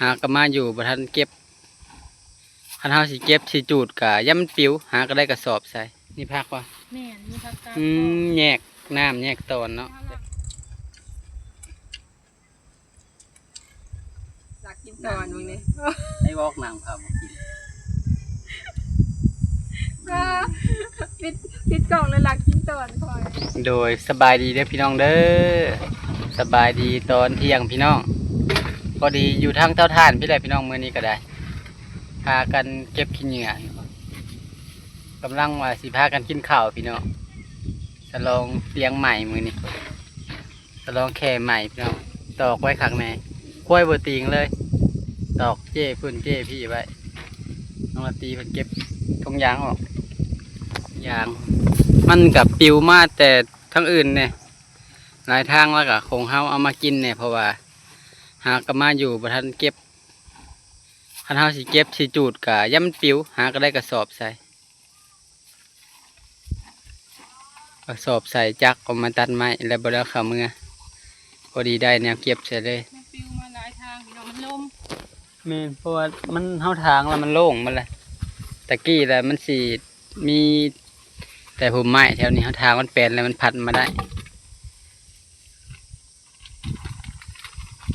หาก็มาอยู่บ่ทันเก็บคันเฮาสิเก็บสิจูดกะย่ำมันปิวหาก็ได้กระสอบใส่นี่พักว่ะแม่นมีผักกาดแยกน้ำแยกตอนเนาะหลักกินตอนมึงนี่ให้บอกน้ำครับกินปิดกล่องเลยหลักกินตอนคอยโดยสบายดีเด้อพี่น้องเด้อสบายดีตอนเที่ยงพี่น้องพอดีอยู่ทางเตาถ่านพี่แหละพี่น้องมื้อนี้ก็ได้พากันเก็บขี้เหงื่อกำลังว่าสิพากันกินข้าวพี่น้องฉลองเตียงใหม่มื้อนี้ฉลองแค่ใหม่พี่น้องตอกไว้ข้างในกล้วยบ่ติงเลยตอกเจ้พุ่นเจ้พี่ไว้น้องละตีเพิ่นเก็บทงยางออกยางมันกับปิวมาแต่ทั้งอื่นเนี่ยหลายทางแล้วก็คงเฮาเอามากินเนี่ยเพราะว่าหากมาอยู่บ่ทันเก็บคันเฮาสิเก็บสิจูดกะย่ำมันปิวหาก็ได้กระสอบใส่กระสอบใส่จักออกมาตัดไม้แล้วบ่ได้เข้ามือพอดีได้แนวเก็บเสร็จเลยมันปิวมาหลายทางพี่น้องมันลมแม่นเพราะว่ามันเฮาทางแล้วมันโล่งมันเลยตะกี้แล้วมันสิมีแต่ผมไม้แถวนี้เฮาทางมันเป็นแล้วมันพัดมาได้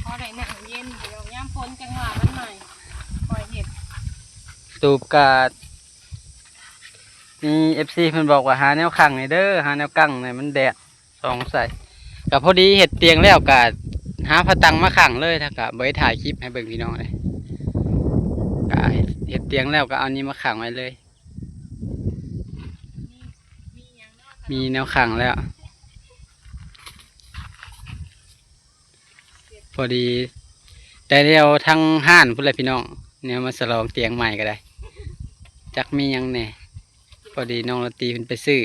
พอได้หนังเย็นพี่น้องย่ำฝนจังหวะมันใหม่คอยเห็ดตูบกาดมีFC เพิ่นบอกว่าหาแนวขังให้เด้อหาแนวกั้งเนี่ยมันแดดส่องใส่ก็พอดีเฮ็ดเตียงแล้วก็หาผาตังมาขังเลยถ้าก็บ่ได้ถ่ายคลิปให้เบิ่งพี่น้องเลยก็เฮ็ดเตียงแล้วก็เอานี้มาขังไว้เลยมีแนวขังแล้วพอดีได้เดียวทั้งห้านพุ่นเลยพี่น้องเนี่ยมาฉลองเตียงใหม่ก็ได้จักมียังแน่พอดีน้องละตีเพิ่นไปซื้อ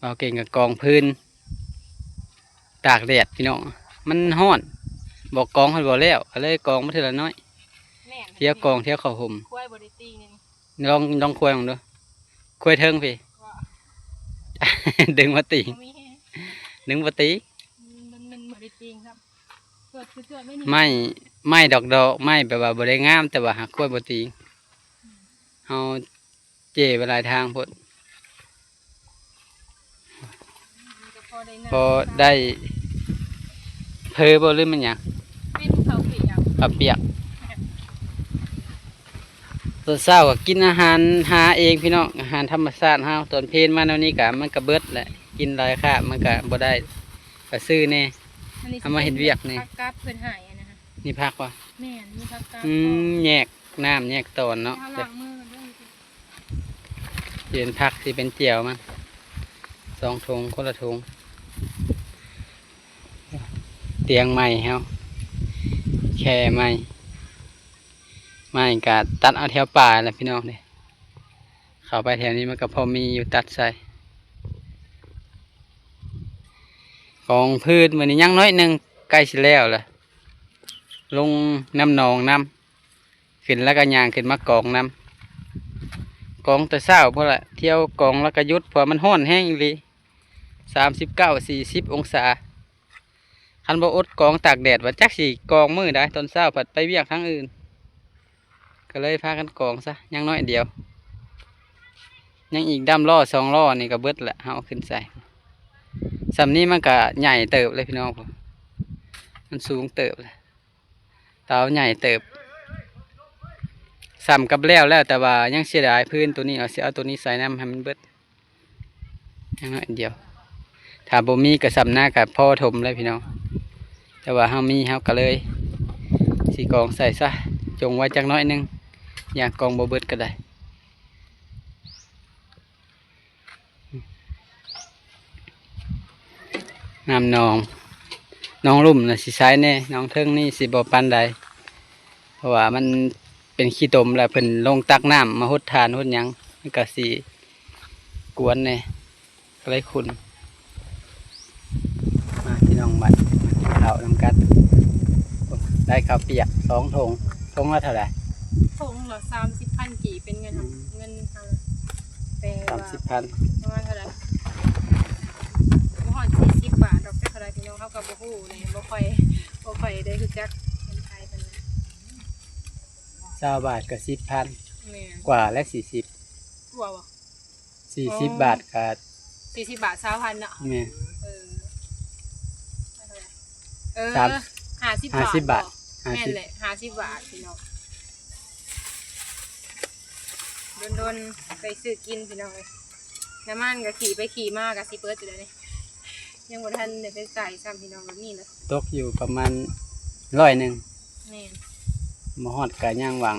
เอาเก่งกับกองพื้นตากแดดพี่น้องมันร้อนบอกกองให้บอกแล้วก็เลยกองมาเท่าน้อยเที่ยวกองเที่ยวเข้าห่มควายบริตีนี่ลองคุยลองดูคุยเทิงพี่ ดึงมาตีดึงมาตีมันบริตีครับไม่ดอกไม่แบบว่าบริงามแต่ว่าหักคุยมาตีเอาเจ๋เวลาทางพดพอได้เพอบ่หรือมันหยังเป็นข้าวเปียกข้าวเปียกตอนเช้าก็กินอาหารหาเองพี่น้องอาหารธรรมชาติเฮาตอนเพลนมาแนวนี้กะมันก็เบิดแหละกินหลายค่ามันก็บ่ได้ก็ซื้อแน่เอามาเห็นเวียกนี่ผักกาดเพิ่นหายนะฮะนี่พักว่ะแม่นมีผักกาดแยกน้ำแยกตอนเนาะเย็นพักสิเป็นเจียวมัน2 ถุงคนละถุงเตียงใหม่เฮาแค่ใหม่ไม่กะตัดเอาแถวป่าแหละพี่น้องเนี่ยเข้าไปแถวนี้มันก็พอมีอยู่ตัดใส่กองพืชมันยังน้อยหนึ่งใกล้สิแล้วล่ะลงน้ำหนองน้ำขึ้นแล้วก็ยางขึ้นมากองน้ำกองแต่เศร้าเพราะละเที่ยวกองแล้วก็ยุดเพราะมันห้อนแห้งเลย39-40 องศาคันบ่อดกองตากแดดว่าจักสิกองมือได้ตอนเช้าผัดไปเวียกทั้งอื่นก็เลยพากันกองซะยังน้อยเดียวยังอีกดำล้อ2 ล้อนี่ก็เบิดแหละเอาขึ้นใส่สำนี้มันก็ใหญ่เติบเลยพี่น้องผมมันสูงเติบเลยเตาใหญ่เติบสำกับแล้วแต่ว่ายังเสียดายพื้นตัวนี้เอาตัวนี้ใส่น้ำให้มันเบิดยังน้อยเดียวถ้าบ่มีก็สำหน้ากับพ่อถมเลยพี่น้องแต่ว่าเฮามีเฮาก็เลยสีกองใส่ซะจงไว้จักน้อยนึงอยากกองบ่เบิดก็ได้น้ำน้องลุ่มนะสิใช้แน่น้องเทิงนี่สิบ่ปานใดเพราะว่ามันเป็นขี้ตมแล้วเพิ่นลงตักน้ำมาหดทานหดหยังมันก็สิกวนแน่ก็เลยขุ่นมาพี่น้องบัดเอานำกันได้ข้าวเปียก2 ถุงถุงละเท่าไหร่ถุงละ30,000กี่เป็นเงินแต่30,000ประมาณเท่าไหร่40 บาทดอกแต่เท่าไหร่พี่น้องเขากับบ่ฮู้นี่บ่ค่อยได้รู้จักเงินไทยปานนั้น 20 บาทก็10,000 แม่น กว่าและ40 กลัวบ่ 40 บาทก็ 40 บาท20,000เนาะ แม่ เออเออ สาม 50 บาท 50 บาท แม่นแหละ50 บาทพี่น้องโดนๆไปซื้อกินพี่น้องเอ้ยน้ำมันก็ขี่ไปขี่มาก็สิเปิดอยู่แล้วนี่ยังบ่ทันได้ไปใส่ซ้ำพี่น้องแบบนี้เลย ตกอยู่ประมาณ100นึง แม่น บ่ฮอดก็ย่างหวัง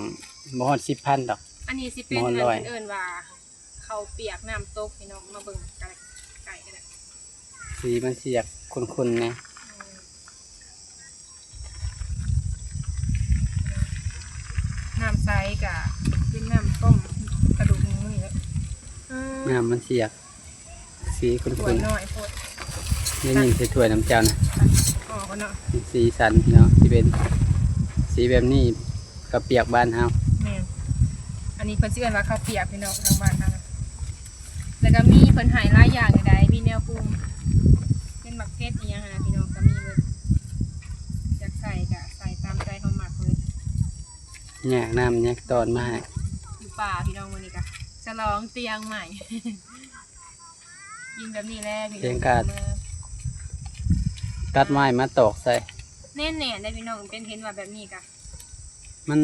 บ่ฮอด 10,000 ดอก อันนี้สิเป็น หม้อ อัน ร้อย เอิ้นว่าข้าวเปียกน้ำตกพี่น้องมาเบิ่งกันไก่กันนะ สีมันสิอยากขุ่นๆแหน่ น้ำใสกับเป็นน้ำต้มกระดูกหมูนี่แหละ น้ำมันสิอยากสีขุ ตัว่ น น้อยโพด ๆนี่ยิงใส่ถ้วยน้ำเจ้านะ ออกกันเนาะ สีสันพี่น้องที่เป็นสีแบบนี้กับเปียกบ้านเฮา แม่นอันนี้เพิ่นชื่อกันว่าข้าวเปียกพี่น้องทางบ้านเรานะแล้วก็มีเพิ่นใหายหลายอย่างใดๆมีแนวปรุงเป็นหมักเทศอีหยังหั้นนะพี่น้องก็มีเบิดอยากใส่ก็ใส่ตามใจเขาหมักเลย แยกน้ำแยกตอนมาให้ อยู่ป่าพี่น้องวันนี้ก็ฉลองเตียงใหม่ ยิงแบบนี้แหละพี่น้อง ตัดไม้มาตอกใส่ แน่นๆได้พี่น้องเป็นเห็นว่าแบบนี้ก็ มัน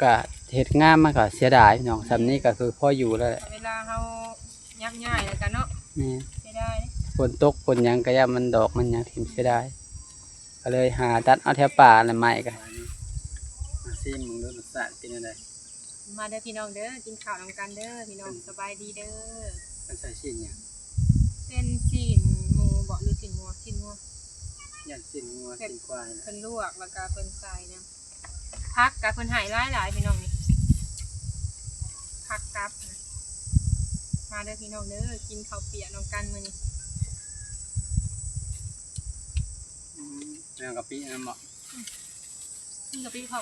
ก็เฮ็ดงามมันก็เสียดายพี่น้องสำนี้ก็คือพออยู่แล้วแหละ เวลาเฮายักง่ายแล้วกันเนาะ นี่ ใช้ได้ ฝนตกฝนหยังก็ย่ามันดอกมันหยังทิ่มเสียดายก็เลยหาตัดเอาแถวป่าแล้วไม้ก็มาซิมมึงดูรสชาติเป็นจังได๋ มาเด้อพี่น้องเด้อกินข้าวนำกันเด้อพี่น้องสบายดีเด้อ มันใส่ชิ้นหยัง เส้นจีนหมูบ่หรือจีนงัวจีนงัว ย่างชิ้นงัวชิ้นควายนะ เพิ่นลวกแล้วก็เพิ่นใส่น้ำผักกับเพิ่นใหายหลายๆพี่น้องนี่ผักกับนะมาเด้อพี่น้องเด้อกินข้าวเปียกนำกันมื้อนี้ แล้วกะปิน้ำบ่ กินกับพี่เขา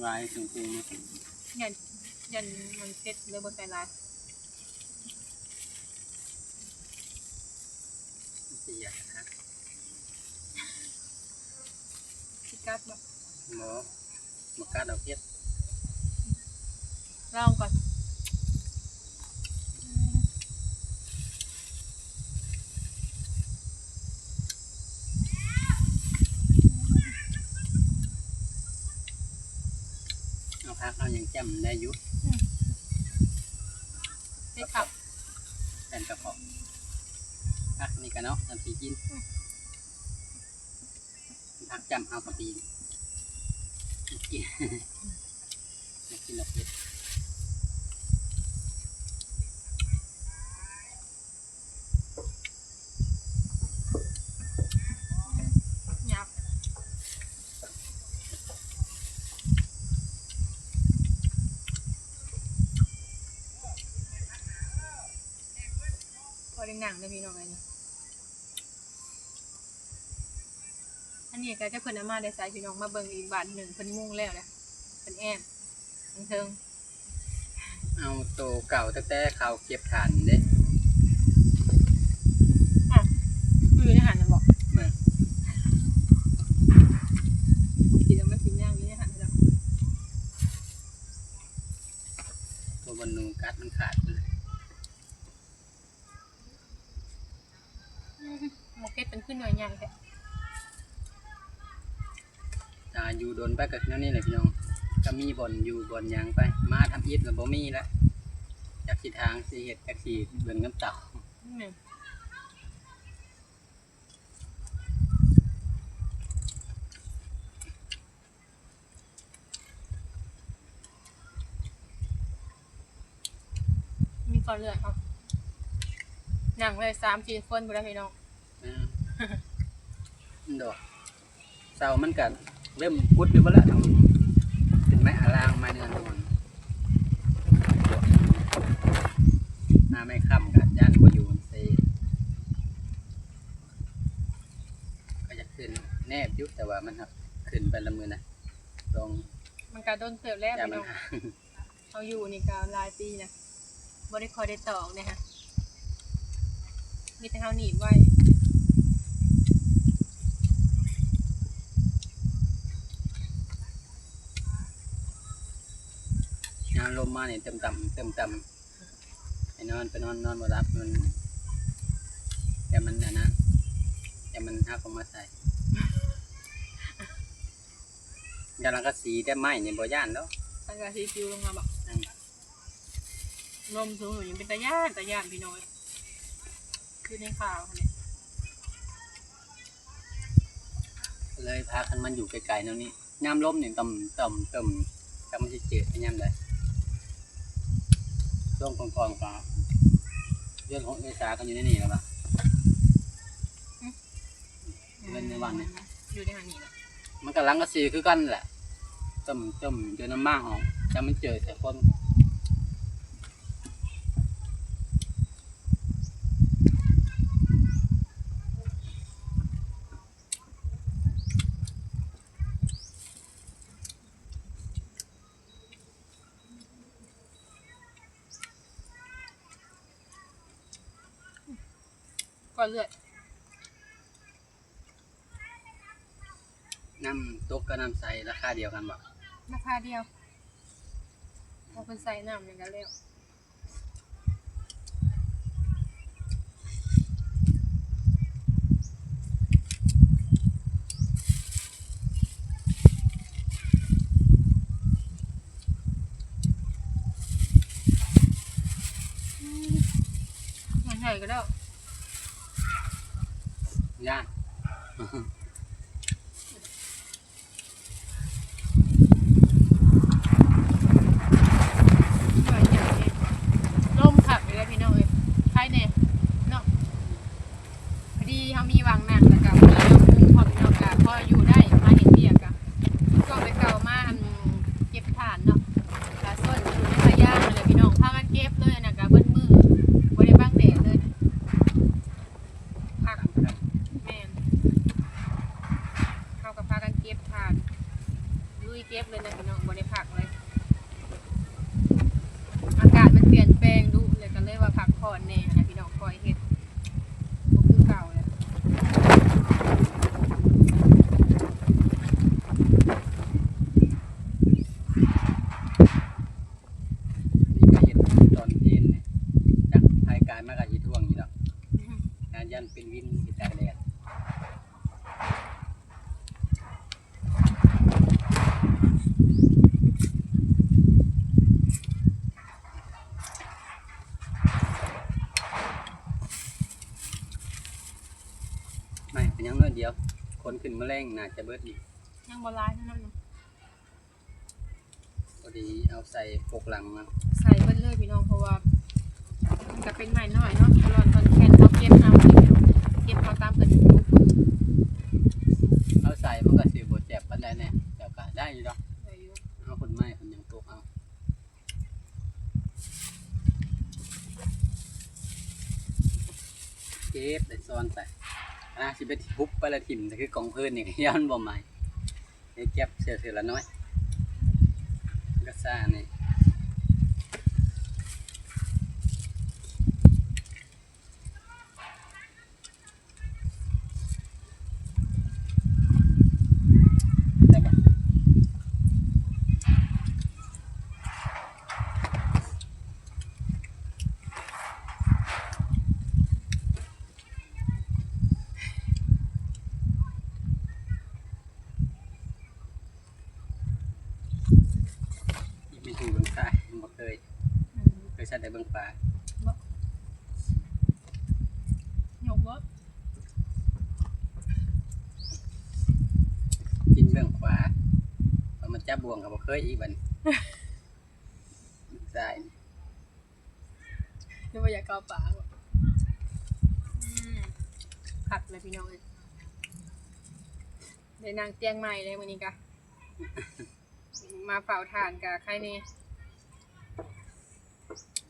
ลายสูงๆมา ยันมันเผ็ดเลยบ่ใส่หลาย เสียนะ สิกัดบ่ หมอหมกาดอกเฮ็ด ลองก่อน เอาพักเอายังจำได้อยู่ ได้ขับ แทนกระเพาะพักนี่กันเนาะทำสีกินพักจำเอากะปิกินกินดอกเฮ็ด หยับพอได้หนังเลยพี่น้องอันนี้อันนี้ก็จะเพิ่นเอามาได้ใส่พี่น้องมาเบิ่งอีกบาทหนึ่งเพิ่นมุ่งแล้วแหละเพิ่นแอมเทิง เอาโตเก่าตั้งแต่เขาเก็บฐานเด้ อ่ะคือในหันนะบอก มา สีดำมันสีย่างอยู่ในหันแล้ว ตัวบนนูกัดมันขาดเลย หมกเก็ตเป็นขึ้นหน่วยใหญ่แค่ ถ้าอยู่โดนไปกับนั่นนี่แหละพี่น้องก็มีบ่อนอยู่บ่อนหยังไป มาทำอิฐแล้วบ่มีแล้วจากสิทางสิเฮ็ดจากสิเบิ่งน้ำเต่า นี่มีก่อนเลือดครับหนังเลย3-4 คนไปแล้วพี่น้อง อ่ามันดอกเสามันก็เริ่มกุดอยู่บ่ละทางลุมเป็นไม้อาลางไม้เนื้อนวลหน้าไม่ค่ำกับย่านบ่อยู่เซก็จะขึ้นแนบอยุบแต่ว่ามันหักขึ้นไปละมือนะลอง มันกระโดนเสิร์ฟแล้ว อย่า พี่ มัน น้อง หา เขาอยู่นี่ก็หลายปีนะบ่ได้คอยได้ตอกเนี่ยฮะมีแต่เขาหนีบไว้ น้ำลมมาเนี่ยเต็มต่ำไปนอนบ่รับมันแต่มันนะแต่มันหักออกมาใส่ยาลังกะสีแต่ไม้เนี่ยบ่ย่านแล้ว ตั้งแต่ซีฟิวลงมาบอกลมสูงอยู่ยังเป็นตะย่านพี่น้อยคือในข่าวเนี่ย เลยพากันมันอยู่ไกลๆแนวนี้ยามลมเนี่ยต่ำแต่มันสิเจ็บยามใดช่วงก่อนๆก็เรื่องของเอสากันอยู่ในนี่แล้วป่ะเงินในวันเนี่ย อยู่ในหันนี่แหละ มันกับลังกะสีคือกันแหละต่ำเจอน้ำมากออกจะมันเจอแต่คนก็เลือด น้ำตกกับน้ำใสราคาเดียวกันบ่ ราคาเดียวเราเป็นใส่น้ำอย่างกันแล้วมันใหญ่ก็แล้ว ย่าน ใหญ่ใหญ่ร่มขับไปเลยพี่น้องเอ้ยใช่เนี่ยเนาะพอดีเขามีวางหนังแล้วกับมีน้ำพุงพอพี่น้องกะพออยู่ได้มาเห็นเบียกะก็ไปเก่ามาเก็บถ่านเนาะกะส้นอยู่ในพะย่างเลยพี่น้องพากันเก็บเลยนะกะเบิ้ลมือบ่ได้บังแดดเลยพักแม่นเข้ากับพากันเก็บถ่านลุยเก็บเลยนะพี่น้องบ่ได้พักเลย อากาศมันเปลี่ยนแปลงดูเลยก็เลยว่าพักผ่อนแน่นะพี่น้องคอยเฮ็ดบ่คือเก่าแล้ว นี่ก็เห็นตอนเย็นเนี่ยจากภายกายมากกับยีท่วงอยู่แล้วงานยันเป็นวินติดตากแดดไม่เป็นยังน้อยเดียวคนขึ้นแมลงน่าจะเบิดอีก ยังบ่ร้ายเท่านั้นนะ พอดีเอาใส่ปกหลังมา ใส่เบิ่เลยพี่น้องเพราะว่ามันก็เป็นไม้น้อยเนาะร้อนทนแคนเขาเก็บเอาเลยพี่น้องเก็บเอาตามเพิ่นปลูก เอาใส่มันก็สิบ่เจ็บปานใดแน่เดี๋ยวก็ได้อยู่ดอก ได้อยู่ เอาคนไม้คนยังตกเอาเก็บได้ซ้อนไปสิไปทุบไปละถิ่มแต่คือกองพื้นนี่ ย้อนบ่ใหม่ให้เก็บเสือละน้อยก็ซ่านี่ได้ปะไม่ถูกเบิ่งซ้ายบ่เคย อืม เคยใช้แต่เบิ่งปลา ยกบ่ กินเบิ่งขวาพอมันจับบ่วงก็บ่เคยอีกบัดนี้ซ้าย หรือว่าอยากเกาปากบ่ผักเลยพี่น้องเอ้ยได้นั่งเตียงใหม่เลยมื้อนี้กะ มาเฝ้าทานกะใครนี่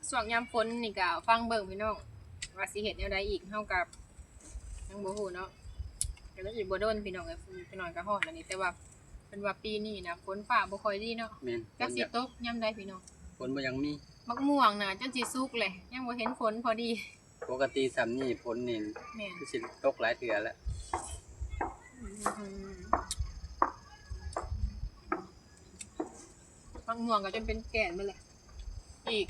ช่วงยามฝนนี่กะฟังเบิ่งพี่น้องว่าสิเฮ็ดแนวใดอีกเฮากับยังบ่ฮู้เนาะก็เลยอีกบ่โดนพี่น้องเอ้ยพี่น้องก็ฮอดแล้วนี่แต่ว่าเป็นว่าปีนี้นะฝนฟ้าบ่ค่อยดีเนาะ แม่น จักสิตกยามใดพี่น้อง ฝนบ่ยังมี มักม่วงน่ะจนสิสุกเลยยังบ่เห็นฝนพอดี ปกติสำนี่ฝนนี่ แม่น คือสิตกหลายเทื่อแล้ว มักม่วงก็จนเป็นแก่นไปเลย อีก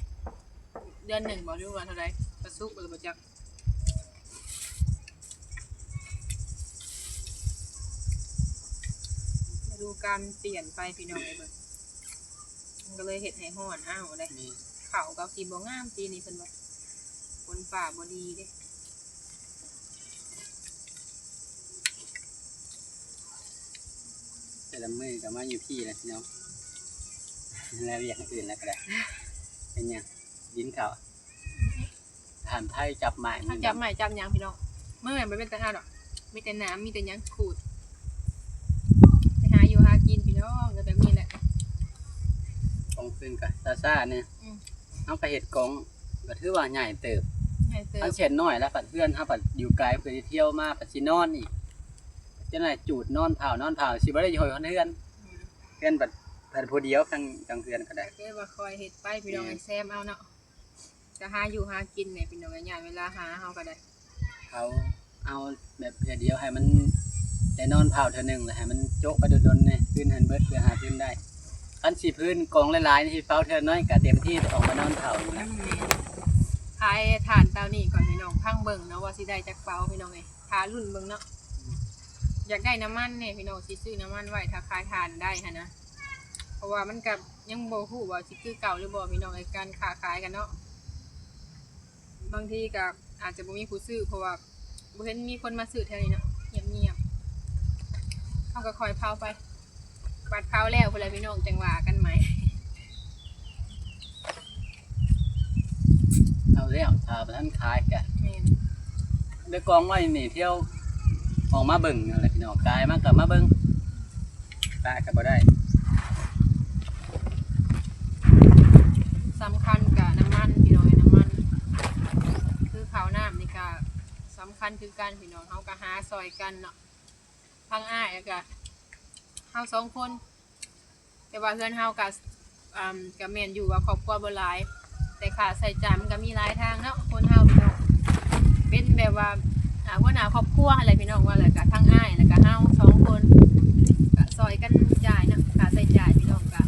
เดือนหนึ่งบอกด้วยว่าเท่าไรประสุกหรือประจักมาดูการเปลี่ยนไปพี่น้องไอ้เบิร์มันก็เลยเห็ดให้ห่อนอ้าวเลยเขากับสีบ่งามปีนี้เพิ่นว่าฝนป่าบ่ดีเด้ แต่ละมือก็มาอยู่พี่แล้วพี่น้องแล้วอย่างอื่นแล้วก็ได้เป็นยังดินเขาทานไทยจับหมาย ถ้าจับใหม่จับยังพี่น้องเมื่อไหร่ไม่เป็นตาหาดอกมีแต่น้ำมีแต่ยังขูดไปหาอยู่หากินพี่น้องก็แบบนี้แหละ กองขึ้นกับซาซ่าเนี่ยเอาไปเห็ดกองก็ถือว่าใหญ่เติบ ให้เติ อั ม นเช่นน้อยแล้วปัดเพื่อนถ้าปัดอยู่ไกลเพื่อที่เที่ยวมาปัดสินอนอีกจะไหนจูดนอนเผสิบ่ได้อยู่คนเพื่อนเพื่อนปัดผู้เดียวกลางเพื่อนก็ได้ ก็ว่าคอยเห็ดไปพี่น้องไอ้แซมเอาเนาะจะหาอยู่หากินเนี่ยพี่น้องไอ้ใหญ่เวลาหาเฮาก็ได้ เขาเอาแบบเพื่อเดียวให้มันได้นอนเผาเท่านึงแล้วให้มันโจ๊กไปโดนๆเนี่ยพื้นหันเบิดเพื่อหาพื้นได้คันสีพื้นกองหลายๆนี่เฝ้าเท่าน้อยก็เต็มที่ออกมานอนเผาอยู่แล้ว ทายฐานเตานี่ก่อนพี่น้องพังเบิ่งเนาะว่าสิได้จากเปาพี่น้องไงทารุ่นเบิ่งเนาะอยากได้น้ำมันเนี่ยพี่น้องสิซื้อน้ำมันไว้ถ้าขายทานได้ฮะนะเพราะว่ามันกับยังบ่ฮู้ว่าสิคือเก่าหรือบ่พี่น้องไอ้การค้าขายกันเนาะบางทีก็อาจจะบ่มีผู้ซื้อเพราะว่าบ่เห็นมีคนมาซื้อแถวนี้เนาะเงียบๆเขาก็คอยเผาไปปัดเผาแล้วพุ่นแหละพี่น้องจังว่ากันไหม เอาแล้วถ้าท่านขายกัน แม่น เด็กกองไว้นี่เที่ยวออกมาเบิ่งอะไรพี่น้องกายมากกับมาเบิ่งตากับบ่ได้ สำคัญกับน้ำมันพี่น้องไอ้น้ำมันคือข้าวน้ำนี่ก็สำคัญคือการพี่น้องเฮาก็หาซอยกันเนาะพังอ้ายแล้วก็เฮาสองคนแต่ว่าเพื่อนเฮาก็ก็แม่นอยู่ว่าครอบครัวบ่หลายแต่ค่าใช้จ่ายมันก็มีหลายทางเนาะคนเฮาพี่น้องเป็นแบบว่าหัวหน้าครอบครัวอะไรพี่น้องว่าแล้วก็ทั้งอ้ายแล้วก็เฮาสองคนก็ซอยกันจ่ายเนาะค่าใช้จ่ายพี่น้องก็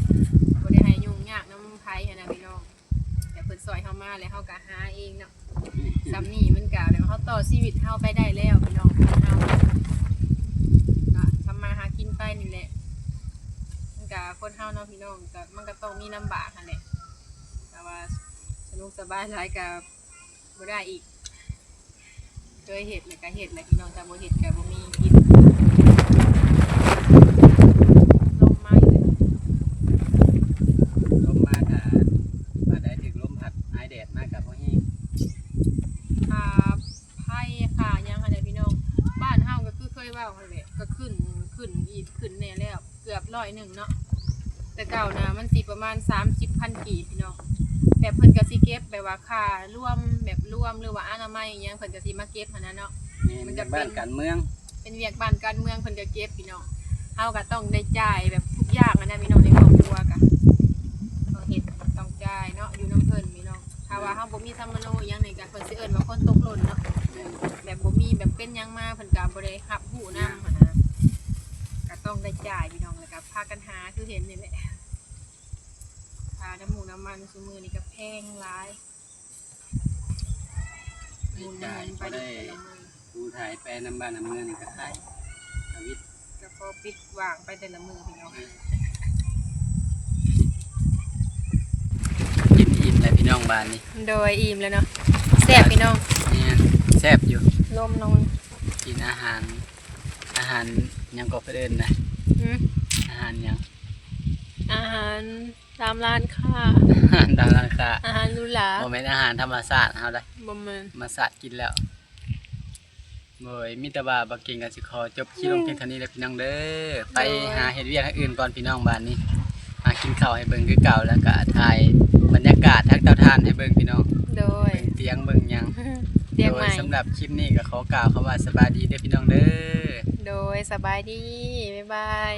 บ่ได้ให้ยุ่งยากนำไผหันนะพี่น้องแต่เพิ่นซอยเฮามาแล้วเฮาก็หาเองเนาะซำนี้มันก็แล้วเฮาต่อชีวิตเฮาไปได้แล้วพี่น้องเฮาก็ทำมาหากินไปนี่แหละมันก็คนเฮาเนาะพี่น้องก็มันก็ต้องมีลำบากหั่นแหละแต่ว่าสนุกสบายหลายก็บ่ได้อีกเคยเฮ็ดแล้วก็เฮ็ดแหละพี่น้องแต่บ่เฮ็ดก็บ่มีกินลมมาอยู่เลย ลมมาถ้ามาได้ถึงลมพัดหายแดดมากกับพวกนี้ ค่ะไผ่ค่ะยังค่ะพี่น้องบ้านเฮาก็คือเคยเว้าหั่นแหละก็ขึ้นอีกขึ้นแน่แล้วเกือบ100เนาะแต่เก่านะมันสิประมาณ30,000กีบพี่น้องแบบเพิ่นก็สิเก็บแบบว่าค่าร่วมแบบร่วมหรือว่าอนามัยอิหยังเพิ่นก็สิมาเก็บหั่นน่ะเนาะ นี่มันจะบ้านการเมือง เป็นเวียกบ้านการเมืองเพิ่นก็เก็บพี่น้องเฮาก็ต้องได้จ่ายแบบทุกอย่างนะพี่น้องในครอบครัวก็ต้องเฮ็ดต้องจ่ายเนาะอยู่นํเพิ่นพี่น้องถ้าว่าเฮาบ่มีธรรมโนอิหยังนี่ก็เพิ่นสิเอิ้นว่าคนตกหล่นเนาะแบบบ่มีแบบเป็นหยังมาเพิ่นก็บ่ได้รับรู้นำหั่นนะก็ต้องได้จ่ายพี่น้องแล้วก็พากันหาคือเห็นนี่แหละค่าน้ำมูกน้ำมันซุมื้อนี้ก็แพงหลายหมุน จ่าย ไป ก็ได้ แต่ละมื้อ ดูถ่ายไปน้ำบ้านน้ำเมืองนี่ก็ขายชีวิต ก็พอปิดวางไปแต่ละมื้อพี่น้อง กินอิ่มแล้วพี่น้องบ้านนี่ โดยอิ่มแล้วเนาะแซ่บพี่น้อง เนี่ยแซ่บอยู่ ลมนอน กินอาหารยังก็ไปเดินนะอาหารยัง อาหารตามร้านค้า ตามร้านค้า อาหารหรูหรา โมเมนต์อาหารธรรมชาติเฮาได้ บ่แม่น มาสาดกินแล้วโดยมิตรบาบักเก่งกันสิขอจบคลิปลงเพียงเท่านี้เลยพี่น้องเด้อไปหาเฮ็ดเวียกทางอื่นก่อนพี่น้องบ้านนี้มากินข้าวให้เบิ่งคือเก่าแล้วก็ถ่ายบรรยากาศทางเตาถ่านให้เบิ่งพี่น้อง โดย เบิ่งเตียงเบิ่งหยัง เตียง โด ให ย ม่ สำหรับคลิปนี้ก็ขอกล่าวคำว่าสบายดีเด้อพี่น้องเด้อ โดยสบายดีบ๊ายบาย